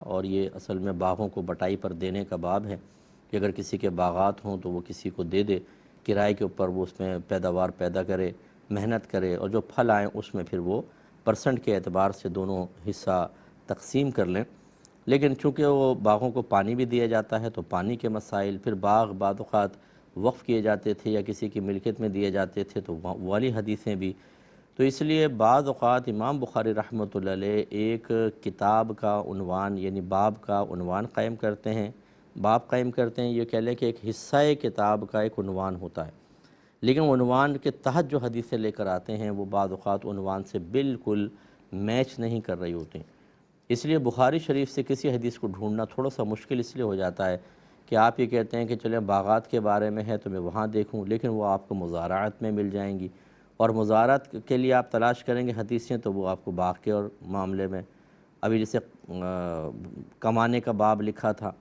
اور یہ اصل میں باغوں کو بٹائی پر دینے کا باب ہے کہ اگر کسی کے باغات ہوں تو وہ کسی کو دے دے کرائے کے اوپر، وہ اس میں پیداوار پیدا کرے، محنت کرے، اور جو پھل آئیں اس میں پھر وہ پرسنٹ کے اعتبار سے دونوں حصہ تقسیم کر لیں۔ لیکن چونکہ وہ باغوں کو پانی بھی دیا جاتا ہے تو پانی کے مسائل، پھر باغ بعض اوقات وقف کیے جاتے تھے یا کسی کی ملکیت میں دیے جاتے تھے تو وہ والی حدیثیں بھی، تو اس لیے بعض اوقات امام بخاری رحمۃ اللہ علیہ ایک کتاب کا عنوان یعنی باب کا عنوان قائم کرتے ہیں، باب قائم کرتے ہیں، یہ کہہ لیں کہ ایک حصہ کتاب کا ایک عنوان ہوتا ہے، لیکن عنوان کے تحت جو حدیثیں لے کر آتے ہیں وہ بعض اوقات عنوان سے بالکل میچ نہیں کر رہی ہوتی، اس لیے بخاری شریف سے کسی حدیث کو ڈھونڈنا تھوڑا سا مشکل اس لیے ہو جاتا ہے کہ آپ یہ کہتے ہیں کہ چلیں باغات کے بارے میں ہے تو میں وہاں دیکھوں، لیکن وہ آپ کو مزارعات میں مل جائیں گی، اور مزارعات کے لیے آپ تلاش کریں گے حدیثیں تو وہ آپ کو باغ کے اور معاملے میں، ابھی جیسے کمانے کا باب لکھا تھا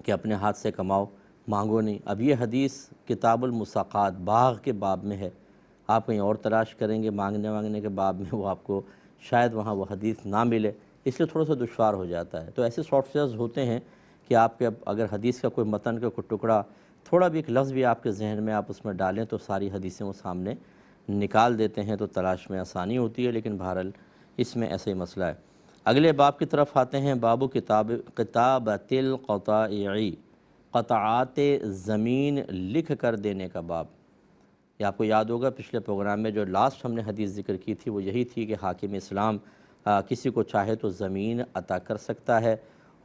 کہ اپنے ہاتھ سے کماؤ، مانگو نہیں، اب یہ حدیث کتاب المساقات باغ کے باب میں ہے، آپ کہیں اور تلاش کریں گے مانگنے کے باب میں، وہ آپ کو شاید وہاں وہ حدیث نہ ملے، اس لیے تھوڑا سا دشوار ہو جاتا ہے۔ تو ایسے سافٹ ویئرز ہوتے ہیں کہ آپ کے اگر حدیث کا کوئی متن کا کوئی ٹکڑا، تھوڑا بھی ایک لفظ بھی آپ کے ذہن میں آپ اس میں ڈالیں تو ساری حدیثیں وہ سامنے نکال دیتے ہیں، تو تلاش میں آسانی ہوتی ہے، لیکن بہرحال اس میں ایسا ہی مسئلہ ہے۔ اگلے باب کی طرف آتے ہیں، باب کتابۃ القطائع، قطعات زمین لکھ کر دینے کا باب۔ یہ آپ کو یاد ہوگا پچھلے پروگرام میں جو لاسٹ ہم نے حدیث ذکر کی تھی وہ یہی تھی کہ حاکم اسلام کسی کو چاہے تو زمین عطا کر سکتا ہے،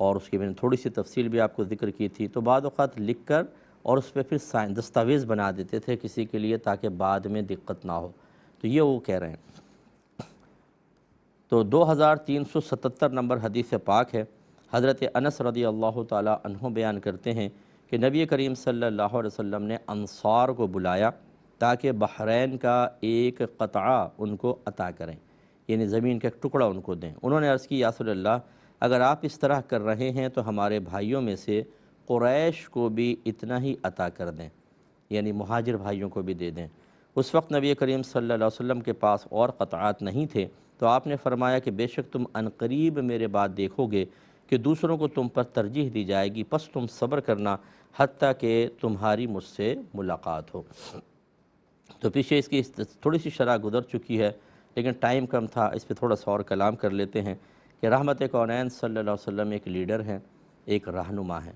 اور اس کی میں نے تھوڑی سی تفصیل بھی آپ کو ذکر کی تھی، تو بعض اوقات لکھ کر اور اس پہ پھر دستاویز بنا دیتے تھے کسی کے لیے تاکہ بعد میں دقت نہ ہو، تو یہ وہ کہہ رہے ہیں۔ تو 2377 نمبر حدیث پاک ہے، حضرت انس رضی اللہ تعالی عنہ بیان کرتے ہیں کہ نبی کریم صلی اللہ علیہ وسلم نے انصار کو بلایا تاکہ بحرین کا ایک قطعہ ان کو عطا کریں، یعنی زمین کا ایک ٹکڑا ان کو دیں۔ انہوں نے عرض کی یا رسول اللہ اگر آپ اس طرح کر رہے ہیں تو ہمارے بھائیوں میں سے قریش کو بھی اتنا ہی عطا کر دیں، یعنی مہاجر بھائیوں کو بھی دے دیں۔ اس وقت نبی کریم صلی اللہ علیہ وسلم کے پاس اور قطعات نہیں تھے، تو آپ نے فرمایا کہ بے شک تم عنقریب میرے بعد دیکھو گے کہ دوسروں کو تم پر ترجیح دی جائے گی، پس تم صبر کرنا حتیٰ کہ تمہاری مجھ سے ملاقات ہو۔ تو پیچھے اس کی تھوڑی سی شرح گزر چکی ہے، لیکن ٹائم کم تھا، اس پہ تھوڑا سا اور کلام کر لیتے ہیں کہ رحمت کونین صلی اللہ علیہ وسلم ایک لیڈر ہیں، ایک رہنما ہیں،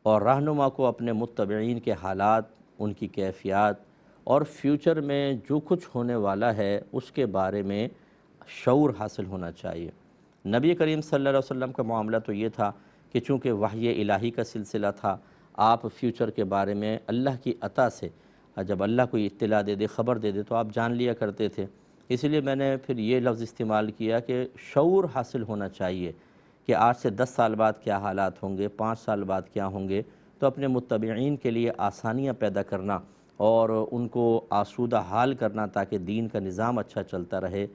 اور رہنما کو اپنے متبعین کے حالات، ان کی کیفیات اور فیوچر میں جو کچھ ہونے والا ہے اس کے بارے میں شعور حاصل ہونا چاہیے۔ نبی کریم صلی اللہ علیہ وسلم کا معاملہ تو یہ تھا کہ چونکہ وحی الہی کا سلسلہ تھا، آپ فیوچر کے بارے میں اللہ کی عطا سے جب اللہ کوئی اطلاع دے دے، خبر دے دے تو آپ جان لیا کرتے تھے، اس لیے میں نے پھر یہ لفظ استعمال کیا کہ شعور حاصل ہونا چاہیے کہ آج سے 10 سال بعد کیا حالات ہوں گے، 5 سال بعد کیا ہوں گے، تو اپنے متبعین کے لیے آسانیاں پیدا کرنا اور ان کو آسودہ حال کرنا تاکہ دین کا نظام اچھا چلتا رہے،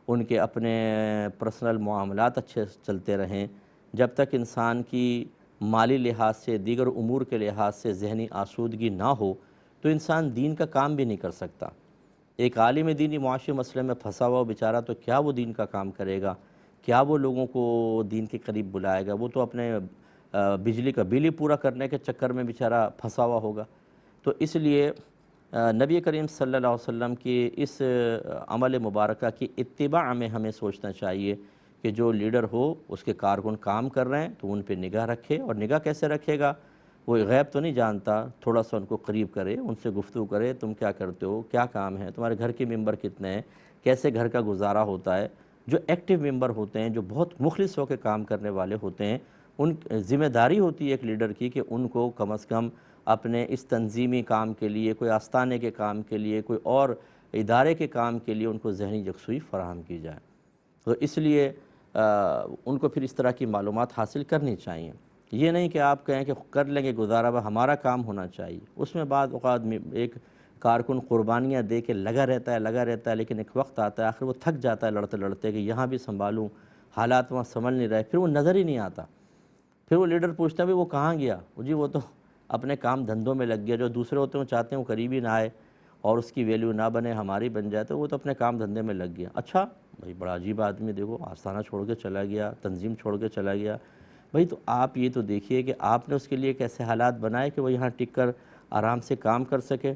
ان کے اپنے پرسنل معاملات اچھے چلتے رہیں، جب تک انسان کی مالی لحاظ سے دیگر امور کے لحاظ سے ذہنی آسودگی نہ ہو تو انسان دین کا کام بھی نہیں کر سکتا۔ ایک عالم دینی معاشی مسئلے میں پھنسا ہوا بیچارہ تو کیا وہ دین کا کام کرے گا، کیا وہ لوگوں کو دین کے قریب بلائے گا، وہ تو اپنے بجلی کا بل ہی پورا کرنے کے چکر میں بیچارہ پھنسا ہوا ہوگا۔ تو اس لیے نبی کریم صلی اللہ علیہ وسلم کی اس عمل مبارکہ کی اتباع میں ہمیں سوچنا چاہیے کہ جو لیڈر ہو اس کے کارکن کام کر رہے ہیں تو ان پہ نگاہ رکھے، اور نگاہ کیسے رکھے گا، وہ غیب تو نہیں جانتا، تھوڑا سا ان کو قریب کرے، ان سے گفتگو کرے، تم کیا کرتے ہو، کیا کام ہے، تمہارے گھر کے ممبر کتنے ہیں، کیسے گھر کا گزارا ہوتا ہے۔ جو ایکٹیو ممبر ہوتے ہیں، جو بہت مخلص ہو کے کام کرنے والے ہوتے ہیں، ان ذمہ داری ہوتی ہے ایک لیڈر کی کہ ان کو کم از کم اپنے اس تنظیمی کام کے لیے، کوئی آستانے کے کام کے لیے، کوئی اور ادارے کے کام کے لیے ان کو ذہنی یکسوئی فراہم کی جائے۔ تو اس لیے ان کو پھر اس طرح کی معلومات حاصل کرنی چاہیے، یہ نہیں کہ آپ کہیں کہ کر لیں گے گزارا، ہمارا کام ہونا چاہیے۔ اس میں بعض اوقات ایک کارکن قربانیاں دے کے لگا رہتا ہے، لیکن ایک وقت آتا ہے آخر وہ تھک جاتا ہے لڑتے لڑتے کہ یہاں بھی سنبھالوں، حالات وہاں سنبھل نہیں رہے، پھر وہ نظر ہی نہیں آتا، پھر وہ لیڈر پوچھتا ہے وہ کہاں گیا، جی وہ تو اپنے کام دھندوں میں لگ گیا۔ جو دوسرے ہوتے ہیں وہ چاہتے ہیں وہ قریبی نہ آئے اور اس کی ویلیو نہ بنے، ہماری بن جائے، تو وہ تو اپنے کام دھندے میں لگ گیا۔ اچھا بھائی، بڑا عجیب آدمی، دیکھو آستانہ چھوڑ کے چلا گیا، تنظیم چھوڑ کے چلا گیا، بھئی تو آپ یہ تو دیکھیے کہ آپ نے اس کے لیے کیسے حالات بنائے کہ وہ یہاں ٹک کر آرام سے کام کر سکے۔